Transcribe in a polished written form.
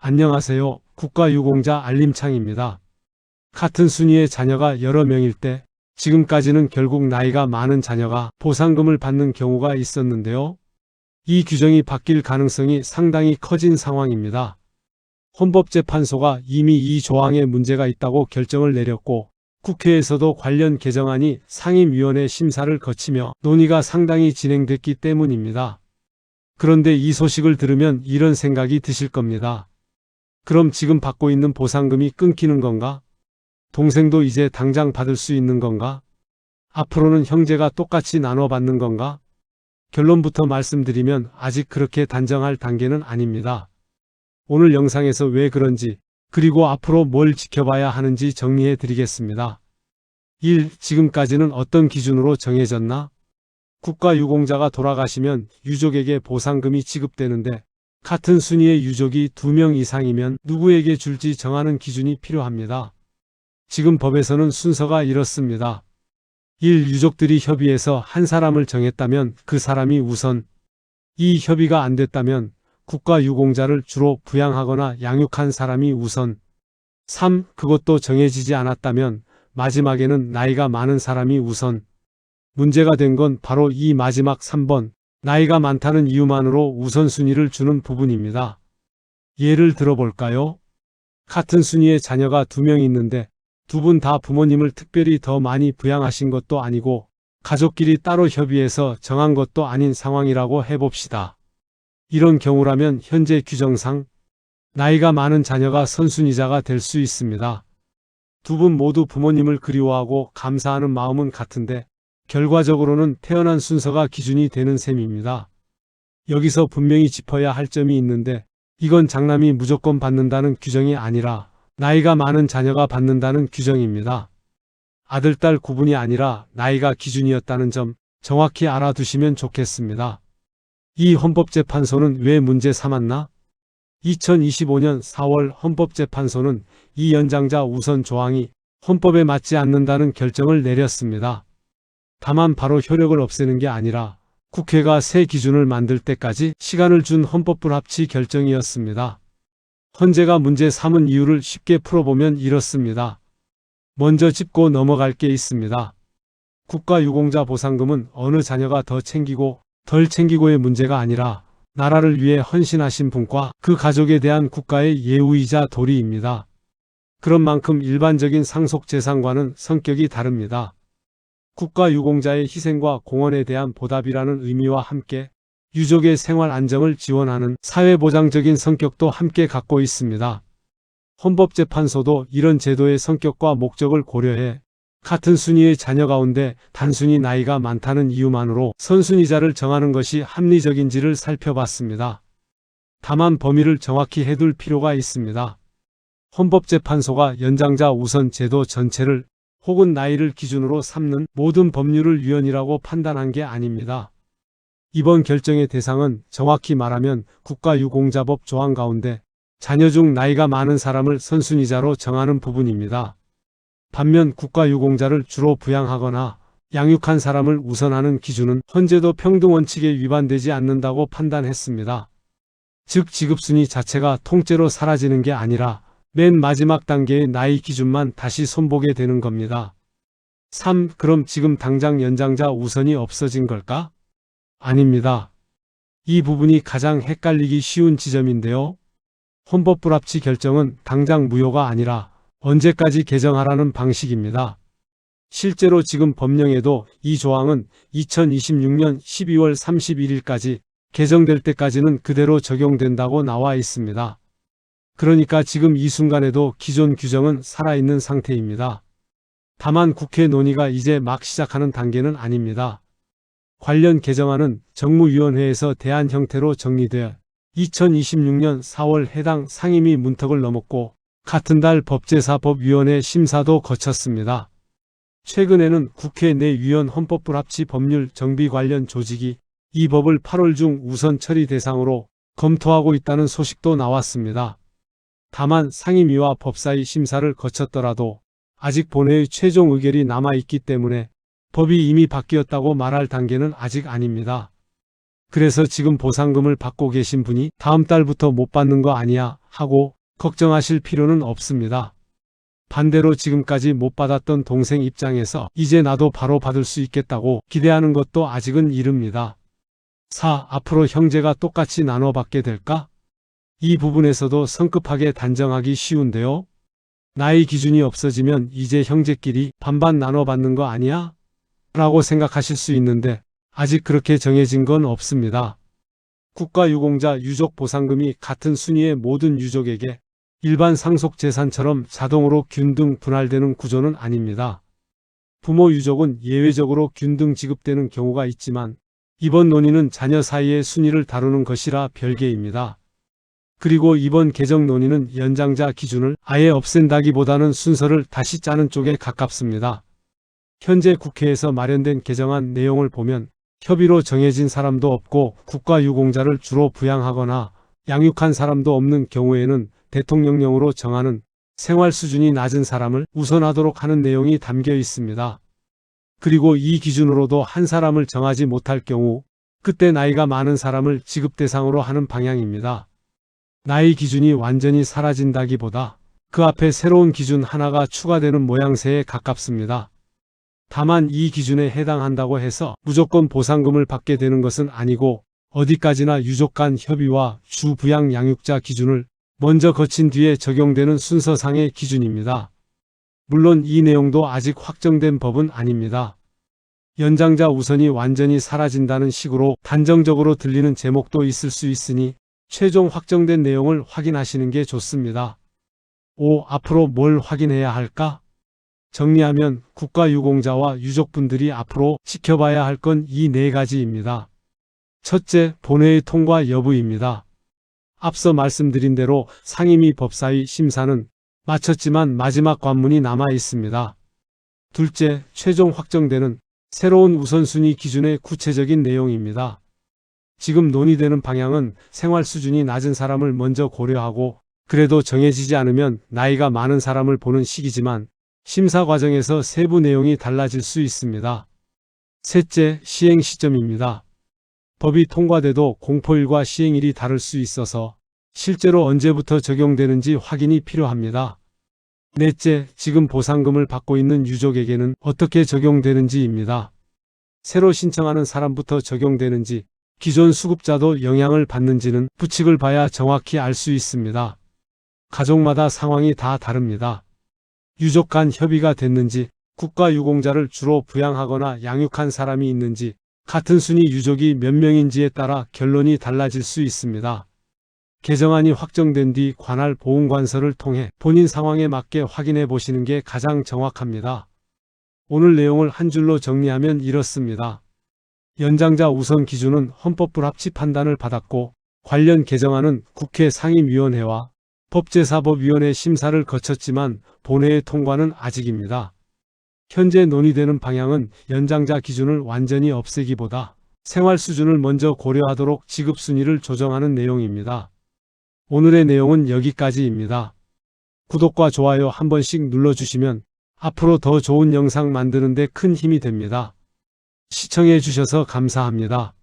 안녕하세요. 국가유공자 알림창입니다. 같은 순위의 자녀가 여러 명일 때 지금까지는 결국 나이가 많은 자녀가 보상금을 받는 경우가 있었는데요. 이 규정이 바뀔 가능성이 상당히 커진 상황입니다. 헌법재판소가 이미 이 조항에 문제가 있다고 결정을 내렸고 국회에서도 관련 개정안이 상임위원회 심사를 거치며 논의가 상당히 진행됐기 때문입니다. 그런데 이 소식을 들으면 이런 생각이 드실 겁니다. 그럼 지금 받고 있는 보상금이 끊기는 건가? 동생도 이제 당장 받을 수 있는 건가? 앞으로는 형제가 똑같이 나눠 받는 건가? 결론부터 말씀드리면 아직 그렇게 단정할 단계는 아닙니다. 오늘 영상에서 왜 그런지 그리고 앞으로 뭘 지켜봐야 하는지 정리해 드리겠습니다. 1. 지금까지는 어떤 기준으로 정해졌나? 국가유공자가 돌아가시면 유족에게 보상금이 지급되는데 같은 순위의 유족이 2명 이상이면 누구에게 줄지 정하는 기준이 필요합니다. 지금 법에서는 순서가 이렇습니다. 1. 유족들이 협의해서 한 사람을 정했다면 그 사람이 우선, 2. 협의가 안 됐다면 국가유공자를 주로 부양하거나 양육한 사람이 우선, 3. 그것도 정해지지 않았다면 마지막에는 나이가 많은 사람이 우선. 문제가 된 건 바로 이 마지막 3번, 나이가 많다는 이유만으로 우선순위를 주는 부분입니다. 예를 들어볼까요? 같은 순위의 자녀가 2명 있는데 두 분 다 부모님을 특별히 더 많이 부양하신 것도 아니고 가족끼리 따로 협의해서 정한 것도 아닌 상황이라고 해봅시다. 이런 경우라면 현재 규정상 나이가 많은 자녀가 선순위자가 될 수 있습니다. 두 분 모두 부모님을 그리워하고 감사하는 마음은 같은데 결과적으로는 태어난 순서가 기준이 되는 셈입니다. 여기서 분명히 짚어야 할 점이 있는데 이건 장남이 무조건 받는다는 규정이 아니라 나이가 많은 자녀가 받는다는 규정입니다. 아들, 딸 구분이 아니라 나이가 기준이었다는 점 정확히 알아두시면 좋겠습니다. 이 헌법재판소는 왜 문제 삼았나? 2025년 4월 헌법재판소는 이 연장자 우선 조항이 헌법에 맞지 않는다는 결정을 내렸습니다. 다만 바로 효력을 없애는 게 아니라 국회가 새 기준을 만들 때까지 시간을 준 헌법불합치 결정이었습니다. 헌재가 문제 삼은 이유를 쉽게 풀어보면 이렇습니다. 먼저 짚고 넘어갈 게 있습니다. 국가유공자 보상금은 어느 자녀가 더 챙기고 덜 챙기고의 문제가 아니라 나라를 위해 헌신하신 분과 그 가족에 대한 국가의 예우이자 도리입니다. 그런 만큼 일반적인 상속재산과는 성격이 다릅니다. 국가유공자의 희생과 공헌에 대한 보답이라는 의미와 함께 유족의 생활 안정을 지원하는 사회보장적인 성격도 함께 갖고 있습니다. 헌법재판소도 이런 제도의 성격과 목적을 고려해 같은 순위의 자녀 가운데 단순히 나이가 많다는 이유만으로 선순위자를 정하는 것이 합리적인지를 살펴봤습니다. 다만 범위를 정확히 해둘 필요가 있습니다. 헌법재판소가 연장자 우선 제도 전체를 혹은 나이를 기준으로 삼는 모든 법률을 위헌이라고 판단한 게 아닙니다. 이번 결정의 대상은 정확히 말하면 국가유공자법 조항 가운데 자녀 중 나이가 많은 사람을 선순위자로 정하는 부분입니다. 반면 국가유공자를 주로 부양하거나 양육한 사람을 우선하는 기준은 헌재도 평등원칙에 위반되지 않는다고 판단했습니다. 즉 지급순위 자체가 통째로 사라지는 게 아니라 맨 마지막 단계의 나이 기준만 다시 손보게 되는 겁니다. 3. 그럼 지금 당장 연장자 우선이 없어진 걸까? 아닙니다. 이 부분이 가장 헷갈리기 쉬운 지점인데요. 헌법불합치 결정은 당장 무효가 아니라 언제까지 개정하라는 방식입니다. 실제로 지금 법령에도 이 조항은 2026년 12월 31일까지 개정될 때까지는 그대로 적용된다고 나와 있습니다. 그러니까 지금 이 순간에도 기존 규정은 살아있는 상태입니다. 다만 국회 논의가 이제 막 시작하는 단계는 아닙니다. 관련 개정안은 정무위원회에서 대안 형태로 정리돼 2026년 4월 해당 상임위 문턱을 넘었고 같은 달 법제사법위원회 심사도 거쳤습니다. 최근에는 국회 내 위헌 헌법불합치 법률 정비 관련 조직이 이 법을 8월 중 우선 처리 대상으로 검토하고 있다는 소식도 나왔습니다. 다만 상임위와 법사위 심사를 거쳤더라도 아직 본회의 최종 의결이 남아있기 때문에 법이 이미 바뀌었다고 말할 단계는 아직 아닙니다. 그래서 지금 보상금을 받고 계신 분이 다음 달부터 못 받는 거 아니야 하고 걱정하실 필요는 없습니다. 반대로 지금까지 못 받았던 동생 입장에서 이제 나도 바로 받을 수 있겠다고 기대하는 것도 아직은 이릅니다. 4. 앞으로 형제가 똑같이 나눠 받게 될까? 이 부분에서도 성급하게 단정하기 쉬운데요. 나이 기준이 없어지면 이제 형제끼리 반반 나눠 받는 거 아니야? 라고 생각하실 수 있는데 아직 그렇게 정해진 건 없습니다. 국가유공자 유족보상금이 같은 순위의 모든 유족에게 일반 상속재산처럼 자동으로 균등 분할되는 구조는 아닙니다. 부모 유족은 예외적으로 균등 지급되는 경우가 있지만 이번 논의는 자녀 사이의 순위를 다루는 것이라 별개입니다. 그리고 이번 개정 논의는 연장자 기준을 아예 없앤다기보다는 순서를 다시 짜는 쪽에 가깝습니다. 현재 국회에서 마련된 개정안 내용을 보면 협의로 정해진 사람도 없고 국가유공자를 주로 부양하거나 양육한 사람도 없는 경우에는 대통령령으로 정하는 생활 수준이 낮은 사람을 우선하도록 하는 내용이 담겨 있습니다. 그리고 이 기준으로도 한 사람을 정하지 못할 경우 그때 나이가 많은 사람을 지급 대상으로 하는 방향입니다. 나이 기준이 완전히 사라진다기보다 그 앞에 새로운 기준 하나가 추가되는 모양새에 가깝습니다. 다만 이 기준에 해당한다고 해서 무조건 보상금을 받게 되는 것은 아니고 어디까지나 유족 간 협의와 주부양 양육자 기준을 먼저 거친 뒤에 적용되는 순서상의 기준입니다. 물론 이 내용도 아직 확정된 법은 아닙니다. 연장자 우선이 완전히 사라진다는 식으로 단정적으로 들리는 제목도 있을 수 있으니 최종 확정된 내용을 확인하시는 게 좋습니다. 5. 앞으로 뭘 확인해야 할까? 정리하면 국가유공자와 유족분들이 앞으로 지켜봐야 할 건 이 4가지입니다. 첫째, 본회의 통과 여부입니다. 앞서 말씀드린 대로 상임위 법사위 심사는 마쳤지만 마지막 관문이 남아 있습니다. 둘째, 최종 확정되는 새로운 우선순위 기준의 구체적인 내용입니다. 지금 논의되는 방향은 생활 수준이 낮은 사람을 먼저 고려하고 그래도 정해지지 않으면 나이가 많은 사람을 보는 식이지만 심사 과정에서 세부 내용이 달라질 수 있습니다. 셋째, 시행 시점입니다. 법이 통과돼도 공포일과 시행일이 다를 수 있어서 실제로 언제부터 적용되는지 확인이 필요합니다. 넷째, 지금 보상금을 받고 있는 유족에게는 어떻게 적용되는지입니다. 새로 신청하는 사람부터 적용되는지 기존 수급자도 영향을 받는지는 부칙을 봐야 정확히 알 수 있습니다. 가족마다 상황이 다 다릅니다. 유족 간 협의가 됐는지, 국가유공자를 주로 부양하거나 양육한 사람이 있는지, 같은 순위 유족이 몇 명인지에 따라 결론이 달라질 수 있습니다. 개정안이 확정된 뒤 관할 보훈관서를 통해 본인 상황에 맞게 확인해 보시는 게 가장 정확합니다. 오늘 내용을 한 줄로 정리하면 이렇습니다. 연장자 우선 기준은 헌법 불합치 판단을 받았고 관련 개정안은 국회 상임위원회와 법제사법위원회 심사를 거쳤지만 본회의 통과는 아직입니다. 현재 논의되는 방향은 연장자 기준을 완전히 없애기보다 생활 수준을 먼저 고려하도록 지급 순위를 조정하는 내용입니다. 오늘의 내용은 여기까지입니다. 구독과 좋아요 한 번씩 눌러주시면 앞으로 더 좋은 영상 만드는 데 큰 힘이 됩니다. 시청해 주셔서 감사합니다.